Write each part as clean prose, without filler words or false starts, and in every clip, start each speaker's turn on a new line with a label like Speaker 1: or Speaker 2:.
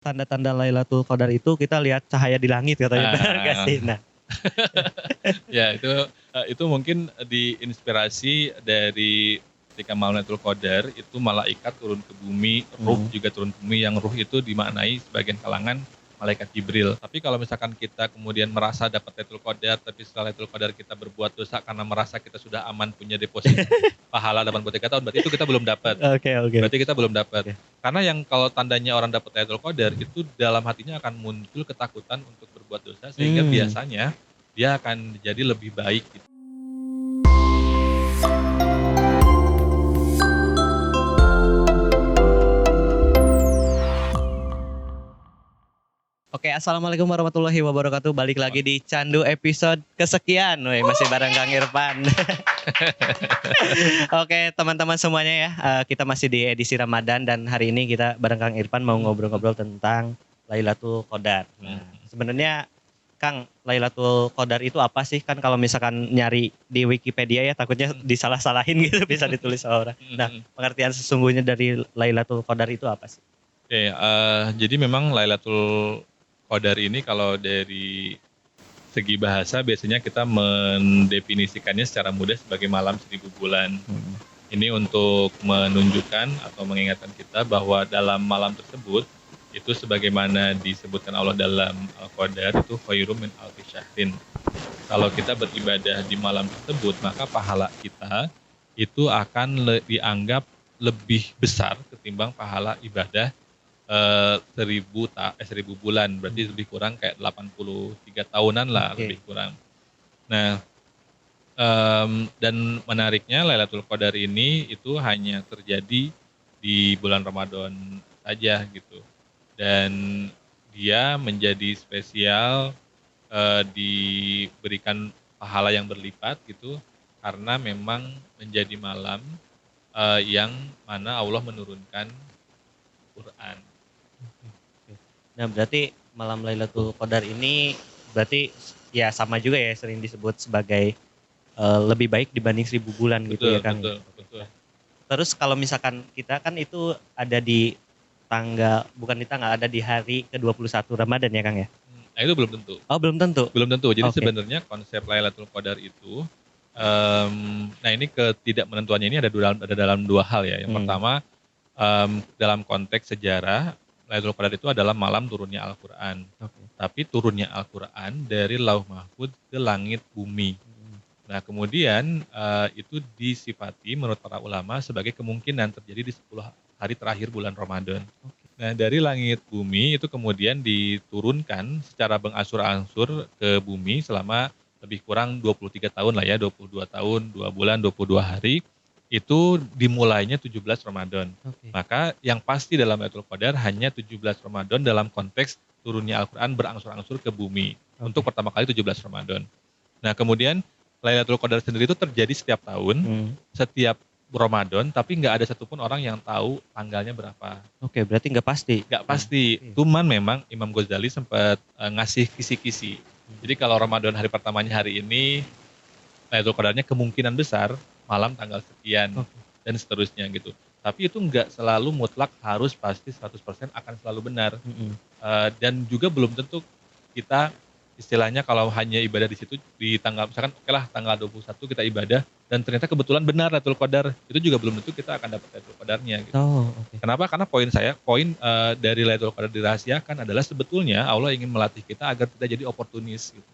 Speaker 1: tanda-tanda Lailatul Qadar itu kita lihat cahaya di langit katanya, benar nggak sih? Nah,
Speaker 2: Ya itu mungkin diinspirasi dari ketika malam Lailatul Qadar itu malaikat turun ke bumi, ruh juga turun ke bumi, yang ruh itu dimaknai sebagian kalangan malaikat Jibril. Tapi kalau misalkan kita kemudian merasa dapat Lailatul Qadar, tapi setelah Lailatul Qadar kita berbuat dosa karena merasa kita sudah aman punya deposit pahala 83 tahun, berarti itu kita belum dapat.
Speaker 1: Oke.
Speaker 2: Berarti kita belum dapat.
Speaker 1: Oke.
Speaker 2: Karena yang kalau tandanya orang dapat Lailatul Qadar itu dalam hatinya akan muncul ketakutan untuk berbuat dosa, sehingga biasanya dia akan jadi lebih baik gitu.
Speaker 1: Oke, assalamualaikum warahmatullahi wabarakatuh. Balik lagi di Candu episode kesekian, masih bareng Kang Irfan. Oke, teman-teman semuanya ya, kita masih di edisi Ramadan dan hari ini kita bareng Kang Irfan mau ngobrol-ngobrol tentang Lailatul Qadar. Nah, sebenarnya Kang, Lailatul Qadar itu apa sih? Kan kalau misalkan nyari di Wikipedia ya takutnya disalah-salahin gitu, bisa ditulis orang. Nah, pengertian sesungguhnya dari Lailatul Qadar itu apa sih?
Speaker 2: Oke, jadi memang Lailatul Qadar ini kalau dari segi bahasa biasanya kita mendefinisikannya secara mudah sebagai malam 1000 bulan. Ini untuk menunjukkan atau mengingatkan kita bahwa dalam malam tersebut itu sebagaimana disebutkan Allah dalam Al-Qadar itu khairum min alfi syahrin. Kalau kita beribadah di malam tersebut, maka pahala kita itu akan dianggap lebih besar ketimbang pahala ibadah 1000 bulan, berarti lebih kurang kayak 83 tahunan lah. Lebih kurang. Nah, dan menariknya Lailatul Qadar ini itu hanya terjadi di bulan Ramadan saja gitu. Dan dia menjadi spesial, diberikan pahala yang berlipat gitu, karena memang menjadi malam yang mana Allah menurunkan Quran.
Speaker 1: Nah, berarti malam Lailatul Qadar ini berarti ya sama juga ya, sering disebut sebagai lebih baik dibanding 1000 bulan gitu ya Kang.
Speaker 2: Betul.
Speaker 1: Terus kalau misalkan kita kan itu ada di ada di hari ke-21 Ramadan ya Kang ya?
Speaker 2: Nah, itu belum tentu.
Speaker 1: Oh, belum tentu?
Speaker 2: Belum tentu. Jadi sebenarnya konsep Lailatul Qadar itu, nah ini ketidakmenentuannya ini ada dalam dua hal ya. Yang pertama, dalam konteks sejarah, Lailatul Qadar itu adalah malam turunnya Al-Quran. Tapi turunnya Al-Quran dari Lauh Mahfudz ke langit bumi. Nah, kemudian itu disifati menurut para ulama sebagai kemungkinan terjadi di 10 hari terakhir bulan Ramadan. Nah, dari langit bumi itu kemudian diturunkan secara berangsur-angsur ke bumi selama lebih kurang 23 tahun lah ya, 22 tahun, 2 bulan, 22 hari. Itu dimulainya 17 Ramadan. Maka yang pasti dalam Lailatul Qadar hanya 17 Ramadan dalam konteks turunnya Al-Quran berangsur-angsur ke bumi. Untuk pertama kali 17 Ramadan. Nah, kemudian Lailatul Qadar sendiri itu terjadi setiap tahun, setiap Ramadan, tapi nggak ada satupun orang yang tahu tanggalnya berapa.
Speaker 1: Oke, berarti nggak pasti?
Speaker 2: Nggak pasti. Cuman memang Imam Ghazali sempat ngasih kisi-kisi. Jadi kalau Ramadan hari pertamanya hari ini, Lailatul Qadarnya kemungkinan besar malam tanggal sekian dan seterusnya gitu. Tapi itu nggak selalu mutlak harus pasti 100% akan selalu benar. Dan juga belum tentu kita istilahnya kalau hanya ibadah di situ di tanggal misalkan tanggal 21 kita ibadah dan ternyata kebetulan benar Lailatul Qadar, itu juga belum tentu kita akan dapat Lailatul Qadarnya gitu. Kenapa? Karena poin dari Lailatul Qadar dirahasiakan adalah sebetulnya Allah ingin melatih kita agar kita jadi oportunis gitu.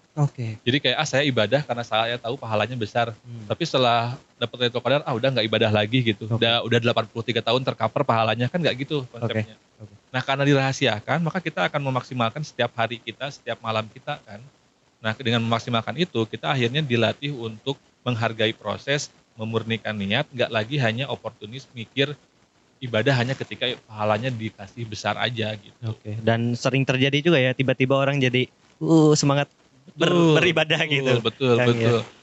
Speaker 2: Jadi kayak saya ibadah karena saya tahu pahalanya besar. Tapi setelah dapat Lailatul Qadar udah nggak ibadah lagi gitu. Udah 83 tahun tercover pahalanya, kan nggak gitu konsepnya. Nah, karena dirahasiakan maka kita akan memaksimalkan setiap hari kita, setiap malam kita kan. Nah, dengan memaksimalkan itu kita akhirnya dilatih untuk menghargai proses, memurnikan niat, nggak lagi hanya oportunis mikir ibadah hanya ketika pahalanya dikasih besar aja gitu.
Speaker 1: Dan sering terjadi juga ya, tiba-tiba orang jadi semangat beribadah gitu.
Speaker 2: Betul.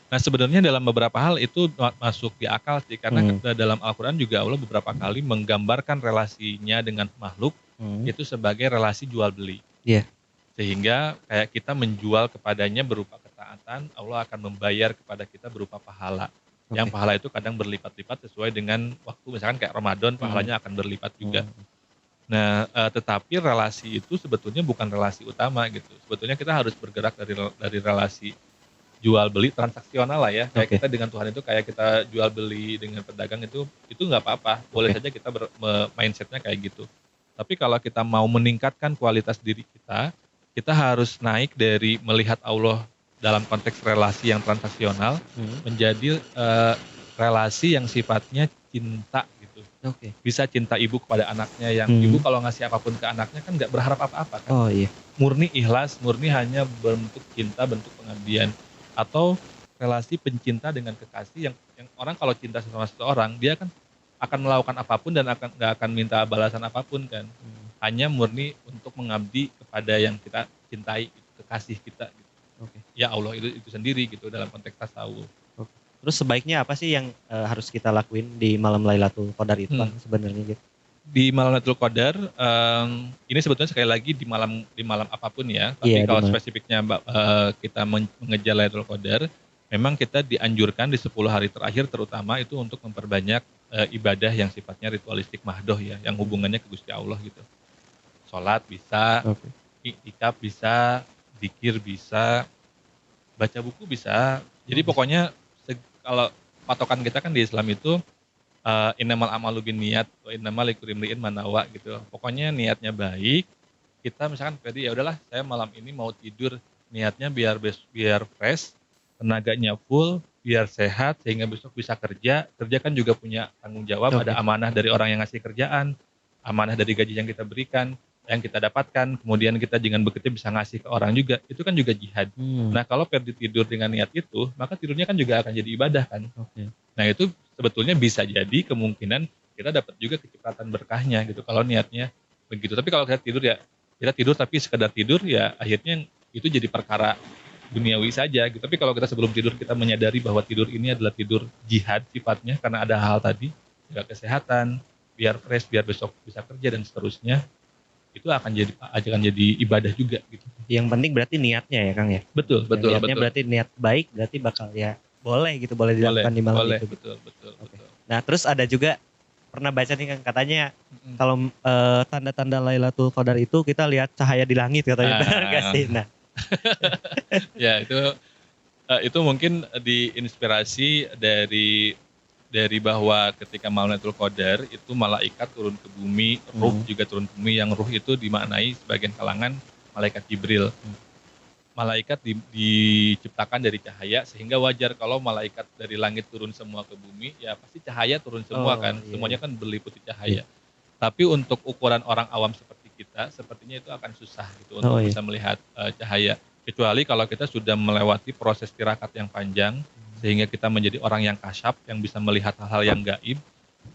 Speaker 2: Nah, sebenarnya dalam beberapa hal itu masuk di akal sih, karena dalam Al-Quran juga Allah beberapa kali menggambarkan relasinya dengan makhluk itu sebagai relasi jual beli. Sehingga kayak kita menjual kepadanya berupa ketaatan, Allah akan membayar kepada kita berupa pahala. Yang pahala itu kadang berlipat-lipat sesuai dengan waktu, misalkan kayak Ramadan pahalanya akan berlipat juga. Nah, tetapi relasi itu sebetulnya bukan relasi utama gitu. Sebetulnya kita harus bergerak dari relasi jual beli transaksional lah ya. Kayak
Speaker 1: Oke.
Speaker 2: kita dengan Tuhan itu kayak kita jual beli dengan pedagang itu nggak apa-apa. Boleh
Speaker 1: Oke.
Speaker 2: saja kita mindsetnya kayak gitu. Tapi kalau kita mau meningkatkan kualitas diri kita harus naik dari melihat Allah dalam konteks relasi yang transaksional menjadi relasi yang sifatnya cinta gitu.
Speaker 1: Oke.
Speaker 2: Bisa cinta ibu kepada anaknya yang ibu kalau ngasih apapun ke anaknya kan nggak berharap apa-apa kan.
Speaker 1: Oh iya.
Speaker 2: Murni ikhlas, murni hanya bentuk cinta, bentuk pengabdian. Atau relasi pencinta dengan kekasih yang orang kalau cinta sama seseorang dia kan akan melakukan apapun dan nggak akan minta balasan apapun kan. Hanya murni untuk mengabdi kepada yang kita cintai, kekasih kita gitu.
Speaker 1: Oke.
Speaker 2: Ya Allah itu sendiri gitu dalam konteks tasawuf.
Speaker 1: Oke. Terus sebaiknya apa sih yang harus kita lakuin di malam Lailatul Qadar itu Kang sebenarnya gitu?
Speaker 2: Di malam Lailatul Qadar, ini sebetulnya sekali lagi di malam apapun ya. Tapi
Speaker 1: Iya,
Speaker 2: kalau spesifiknya kita mengejar Lailatul Qadar, memang kita dianjurkan di 10 hari terakhir terutama itu untuk memperbanyak ibadah yang sifatnya ritualistik mahdoh ya, yang hubungannya ke Gusti Allah gitu. Sholat bisa,
Speaker 1: Oke.
Speaker 2: iktikaf bisa, zikir bisa, baca buku bisa. Jadi pokoknya kalau patokan kita kan di Islam itu innamal a'malu binniyat wa innamal likulli imri'in ma nawa gitu. Pokoknya niatnya baik. Kita misalkan tadi ya udahlah saya malam ini mau tidur niatnya biar fresh, tenaganya full, biar sehat sehingga besok bisa kerja. Kerja kan juga punya tanggung jawab, ada amanah dari orang yang ngasih kerjaan, amanah dari gaji yang kita berikan, yang kita dapatkan, kemudian kita dengan bekerja bisa ngasih ke orang juga. Itu kan juga jihad. Nah, kalau Ferdi tidur dengan niat itu, maka tidurnya kan juga akan jadi ibadah kan.
Speaker 1: Oke.
Speaker 2: Nah, itu sebetulnya bisa jadi kemungkinan kita dapat juga kecepatan berkahnya gitu kalau niatnya begitu. Tapi kalau kita tidur tapi sekedar tidur ya akhirnya itu jadi perkara duniawi saja gitu. Tapi kalau kita sebelum tidur kita menyadari bahwa tidur ini adalah tidur jihad sifatnya karena ada hal tadi, jaga kesehatan, biar fresh, biar besok bisa kerja dan seterusnya, itu akan jadi ibadah juga gitu.
Speaker 1: Yang penting berarti niatnya ya Kang ya.
Speaker 2: Betul.
Speaker 1: Niatnya berarti niat baik berarti bakal ya boleh gitu, boleh dilakukan di malam itu.
Speaker 2: Betul.
Speaker 1: Nah, terus ada juga pernah baca nih Kang katanya kalau tanda-tanda Lailatul Qadar itu kita lihat cahaya di langit katanya. Benar gak sih? Nah.
Speaker 2: Ya, itu mungkin diinspirasi dari bahwa ketika malam Lailatul Qadar itu malaikat turun ke bumi, ruh juga turun ke bumi, yang ruh itu dimaknai sebagian kalangan malaikat Jibril. Malaikat diciptakan dari cahaya sehingga wajar kalau malaikat dari langit turun semua ke bumi, ya pasti cahaya turun semua kan, semuanya kan berliputi cahaya. Tapi untuk ukuran orang awam seperti kita, sepertinya itu akan susah gitu untuk bisa melihat cahaya. Kecuali kalau kita sudah melewati proses tirakat yang panjang, sehingga kita menjadi orang yang kasyaf, yang bisa melihat hal-hal yang gaib,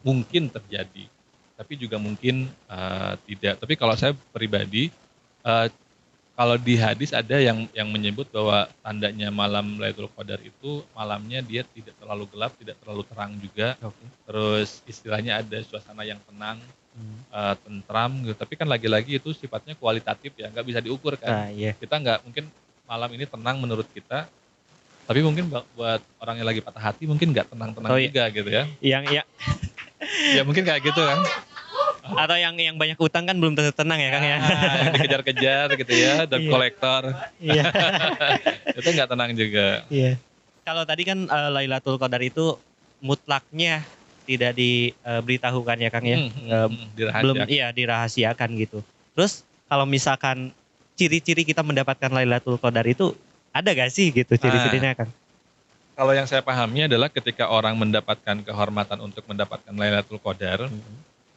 Speaker 2: mungkin terjadi. Tapi juga mungkin tidak. Tapi kalau saya pribadi, kalau di hadis ada yang menyebut bahwa tandanya malam Lailatul Qadar itu malamnya dia tidak terlalu gelap, tidak terlalu terang juga. Terus istilahnya ada suasana yang tenang, tentram gitu. Tapi kan lagi-lagi itu sifatnya kualitatif ya, nggak bisa diukur kan. Kita nggak mungkin malam ini tenang menurut kita, tapi mungkin buat orang yang lagi patah hati mungkin nggak tenang-tenang juga gitu ya. Ya mungkin kayak gitu kan.
Speaker 1: Atau yang banyak utang kan belum tentu tenang ya Kang ya.
Speaker 2: Yang dikejar-kejar gitu ya, dan kolektor.
Speaker 1: Iya.
Speaker 2: Itu nggak tenang juga.
Speaker 1: Iya. Kalau tadi kan Lailatul Qadar itu mutlaknya tidak diberitahukan ya Kang ya. Belum dirahasiakan gitu. Terus kalau misalkan ciri-ciri kita mendapatkan Lailatul Qadar itu ada gak sih gitu ciri-cirinya Kang?
Speaker 2: Kalau yang saya pahami adalah ketika orang mendapatkan kehormatan untuk mendapatkan Lailatul Qadar,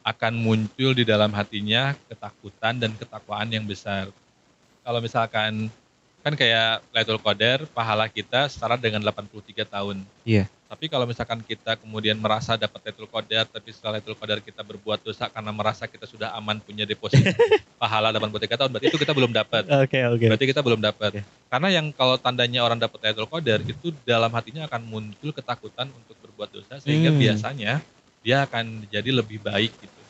Speaker 2: akan muncul di dalam hatinya ketakutan dan ketakwaan yang besar. Kalau misalkan, kan kayak Lailatul Qadar, pahala kita setara dengan 83 tahun.
Speaker 1: Iya.
Speaker 2: Tapi kalau misalkan kita kemudian merasa dapat Lailatul Qadar, tapi setelah Lailatul Qadar kita berbuat dosa karena merasa kita sudah aman punya deposit pahala 83 tahun, berarti itu kita belum dapat.
Speaker 1: Oke.
Speaker 2: Berarti kita belum dapat. Karena yang kalau tandanya orang dapat Lailatul Qadar, itu dalam hatinya akan muncul ketakutan untuk berbuat dosa, sehingga biasanya dia akan jadi lebih baik gitu.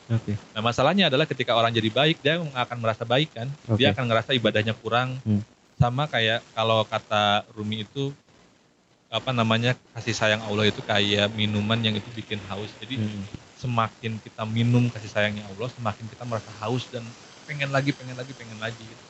Speaker 2: Nah, masalahnya adalah ketika orang jadi baik, dia akan merasa baik kan. Dia akan ngerasa ibadahnya kurang. Sama kayak kalau kata Rumi itu, kasih sayang Allah itu kayak minuman yang itu bikin haus. Jadi semakin kita minum kasih sayangnya Allah, semakin kita merasa haus dan pengen lagi gitu.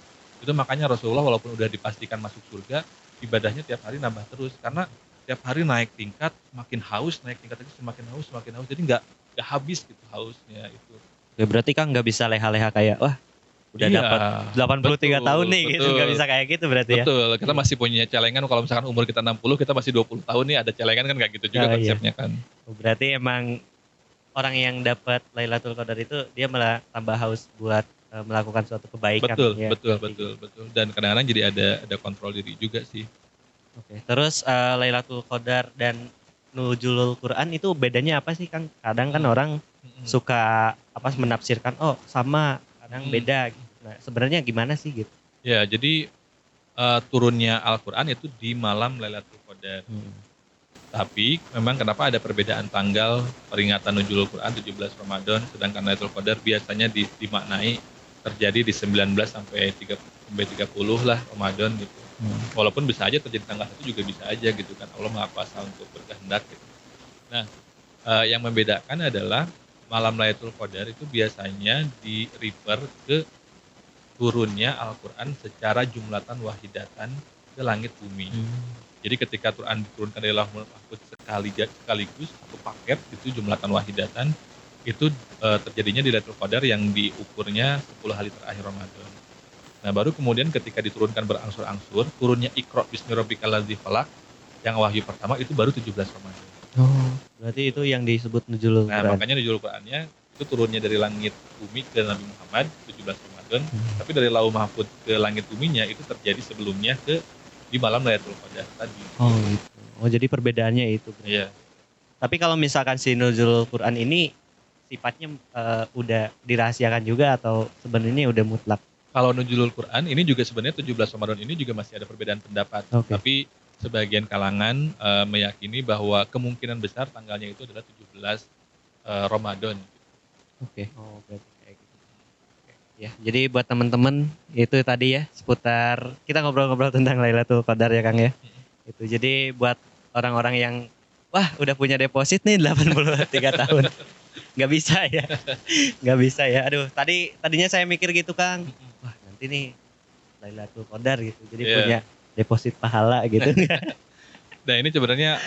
Speaker 2: Itu makanya Rasulullah walaupun udah dipastikan masuk surga, ibadahnya tiap hari nambah terus karena tiap hari naik tingkat, semakin haus, naik tingkat lagi semakin haus. Jadi nggak habis gitu hausnya itu.
Speaker 1: Ya berarti kan nggak bisa leha-leha kayak wah udah
Speaker 2: Iya,
Speaker 1: dapat 83 tahun nih gitu, nggak bisa kayak gitu berarti ya.
Speaker 2: Betul, kita masih punya celengan kalau misalkan umur kita 60, kita masih 20 tahun nih ada celengan kan, kayak gitu juga
Speaker 1: Oh, iya.
Speaker 2: konsepnya kan.
Speaker 1: Berarti emang orang yang dapat Lailatul Qadar itu dia malah tambah haus buat melakukan suatu kebaikan.
Speaker 2: Betul,
Speaker 1: ya.
Speaker 2: betul. Dan kadang-kadang jadi ada kontrol diri juga sih.
Speaker 1: Oke. Terus Lailatul Qadar dan Nuzulul Quran itu bedanya apa sih Kang? Kadang kan orang suka menafsirkan oh sama, kadang beda gitu. Nah, sebenarnya gimana sih gitu?
Speaker 2: Ya, jadi turunnya Al-Qur'an itu di malam Lailatul Qadar. Tapi memang kenapa ada perbedaan tanggal peringatan Nuzulul Quran 17 Ramadan, sedangkan Lailatul Qadar biasanya dimaknai terjadi di 19 sampai 30 lah Ramadan gitu. Walaupun bisa aja terjadi tanggal 1 juga bisa aja gitu kan, Allah Maha Kuasa untuk berkehendak gitu. Nah, yang membedakan adalah malam Lailatul Qadar itu biasanya di-refer ke turunnya Al-Qur'an secara jumlatan wahidatan ke langit bumi. Jadi ketika Quran diturunkan dari Lauhul Mahfuz sekaligus satu paket itu jumlatan wahidatan itu terjadinya di Lailatul Qadar yang diukurnya 10 hari terakhir Ramadan. Nah, baru kemudian ketika diturunkan berangsur-angsur, turunnya Iqra bismi rabbikal ladzi khalaq yang wahyu pertama itu baru 17 Ramadan.
Speaker 1: Oh, berarti itu yang disebut Nuzulul
Speaker 2: Nah,
Speaker 1: Quran.
Speaker 2: makanya Nuzulul Qurannya itu turunnya dari langit bumi ke Nabi Muhammad 17 Ramadan, tapi dari Lauhul Mahfuz ke langit buminya itu terjadi sebelumnya di malam Lailatul Qadar tadi.
Speaker 1: Oh gitu. Oh jadi perbedaannya itu.
Speaker 2: Iya.
Speaker 1: Tapi kalau misalkan si Nuzulul Quran ini sifatnya udah dirahasiakan juga atau sebenarnya udah mutlak?
Speaker 2: Kalau Nuzulul Quran ini juga sebenarnya 17 Ramadan ini juga masih ada perbedaan pendapat.
Speaker 1: Oke.
Speaker 2: Tapi sebagian kalangan meyakini bahwa kemungkinan besar tanggalnya itu adalah 17 Ramadan.
Speaker 1: Oke. Oh berarti kayak gitu. Oke. Ya, jadi buat teman-teman itu tadi ya seputar kita ngobrol-ngobrol tentang Lailatul Qadar ya Kang ya. Itu jadi buat orang-orang yang wah udah punya deposit nih 83 tahun. Nggak bisa ya. Nggak bisa ya. Aduh, tadinya saya mikir gitu Kang. Wah, nanti nih Lailatul Qadar gitu. Jadi punya deposit pahala gitu.
Speaker 2: Nah, ini sebenarnya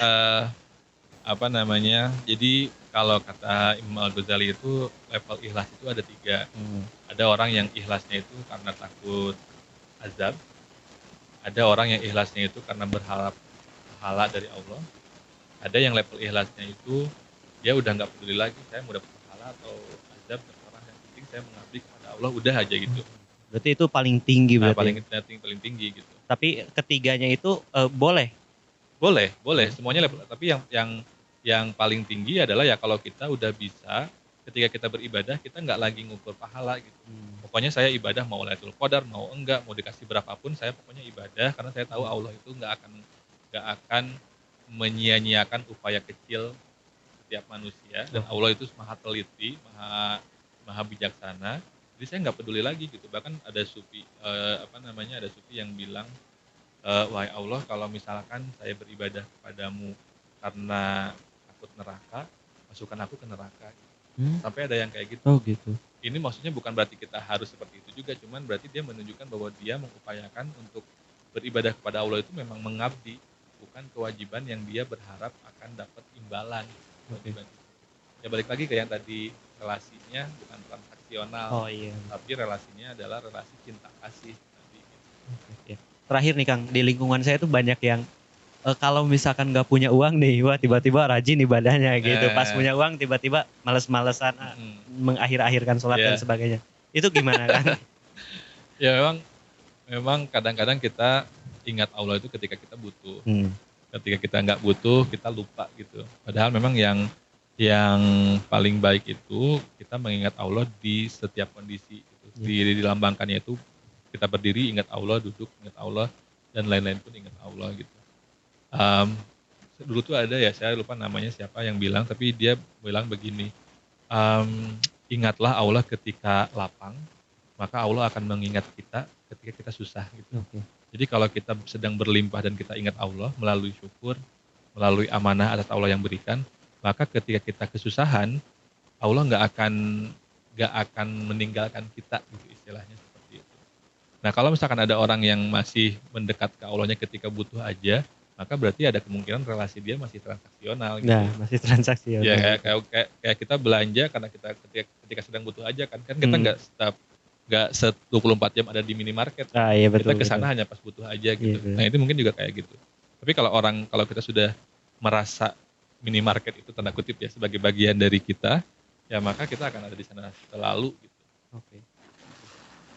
Speaker 2: jadi kalau kata Imam Al-Ghazali itu level ikhlas itu ada 3. Ada orang yang ikhlasnya itu karena takut azab. Ada orang yang ikhlasnya itu karena berharap pahala dari Allah. Ada yang level ikhlasnya itu dia udah nggak peduli lagi saya mau dapat pahala atau azab terserah, yang penting saya mengabdi kepada Allah udah aja gitu.
Speaker 1: Berarti itu paling tinggi
Speaker 2: Nah,
Speaker 1: berarti.
Speaker 2: paling tinggi gitu.
Speaker 1: Tapi ketiganya itu boleh.
Speaker 2: Boleh semuanya level, tapi yang paling tinggi adalah ya kalau kita udah bisa ketika kita beribadah kita nggak lagi ngukur pahala gitu. Pokoknya saya ibadah mau Lailatul Qadar mau enggak mau dikasih berapapun saya pokoknya ibadah karena saya tahu Allah itu nggak akan menyia-nyiakan upaya kecil setiap manusia dan Allah itu maha teliti, maha bijaksana. Jadi saya nggak peduli lagi gitu. Bahkan ada sufi ada sufi yang bilang wahai Allah kalau misalkan saya beribadah kepadamu karena takut neraka, masukkan aku ke neraka. Sampai ada yang kayak gitu.
Speaker 1: Oh gitu.
Speaker 2: Ini maksudnya bukan berarti kita harus seperti itu juga, cuman berarti dia menunjukkan bahwa dia mengupayakan untuk beribadah kepada Allah itu memang mengabdi, bukan kewajiban yang dia berharap akan dapat imbalan. Ya balik lagi ke yang tadi, relasinya bukan transaksional, tapi relasinya adalah relasi cinta kasih tadi.
Speaker 1: Ya. Terakhir nih Kang, di lingkungan saya tuh banyak yang kalau misalkan nggak punya uang nih, wah tiba-tiba rajin ibadahnya gitu. Pas punya uang tiba-tiba males-malesan mengakhir-akhirkan sholat dan sebagainya. Itu gimana kan?
Speaker 2: Ya memang kadang-kadang kita ingat Allah itu ketika kita butuh. Ketika kita nggak butuh, kita lupa gitu. Padahal memang yang paling baik itu kita mengingat Allah di setiap kondisi. Gitu. Dilambangkannya itu kita berdiri ingat Allah, duduk ingat Allah, dan lain-lain pun ingat Allah gitu. Dulu tuh ada ya, saya lupa namanya siapa yang bilang, tapi dia bilang begini, ingatlah Allah ketika lapang, maka Allah akan mengingat kita ketika kita susah gitu. Jadi kalau kita sedang berlimpah dan kita ingat Allah melalui syukur, melalui amanah atas Allah yang berikan, maka ketika kita kesusahan, Allah nggak akan meninggalkan kita gitu istilahnya seperti itu. Nah kalau misalkan ada orang yang masih mendekat ke Allahnya ketika butuh aja, maka berarti ada kemungkinan relasi dia masih transaksional gitu.
Speaker 1: Nah, masih transaksi.
Speaker 2: Ya kayak kita belanja karena kita ketika sedang butuh aja kan kita nggak 24 jam ada di minimarket.
Speaker 1: Ah, iya betul.
Speaker 2: Kita kesana hanya pas butuh aja gitu.
Speaker 1: Iya,
Speaker 2: Nah itu mungkin juga kayak gitu. Tapi kalau kita sudah merasa minimarket itu tanda kutip ya sebagai bagian dari kita, ya maka kita akan ada di sana selalu gitu.
Speaker 1: Oke.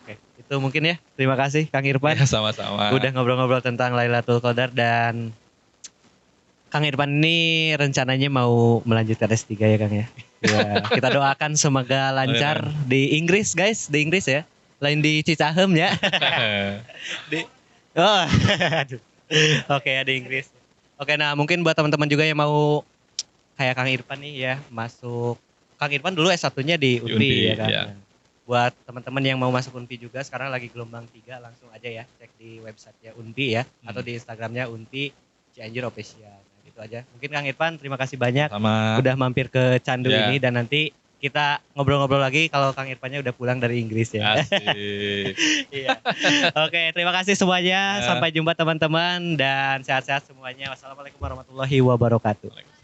Speaker 1: Oke, itu mungkin ya. Terima kasih Kang Irfan.
Speaker 2: Ya, sama-sama.
Speaker 1: Udah ngobrol-ngobrol tentang Lailatul Qadar, dan Kang Irfan ini rencananya mau melanjutkan S3 ya Kang ya. Ya, kita doakan semoga lancar di Inggris guys, di Inggris ya. Lain di Cicahem ya. Oh, aduh. Oke ya, di Inggris. Oke, nah mungkin buat teman-teman juga yang mau kayak Kang Irfan nih ya, masuk. Kang Irfan dulu S1-nya di UNPI ya kan.
Speaker 2: Ya.
Speaker 1: Buat teman-teman yang mau masuk UNPI juga, sekarang lagi gelombang 3, langsung aja ya cek di website-nya UNPI ya, atau di Instagram-nya UNPI Cianjur Official. Nah, gitu aja. Mungkin Kang Irfan terima kasih banyak udah mampir ke Candu ini, dan nanti kita ngobrol-ngobrol lagi kalau Kang Irfannya udah pulang dari Inggris ya.
Speaker 2: Asik.
Speaker 1: Iya. Oke, terima kasih semuanya. Sampai jumpa teman-teman dan sehat-sehat semuanya. Wassalamualaikum warahmatullahi wabarakatuh.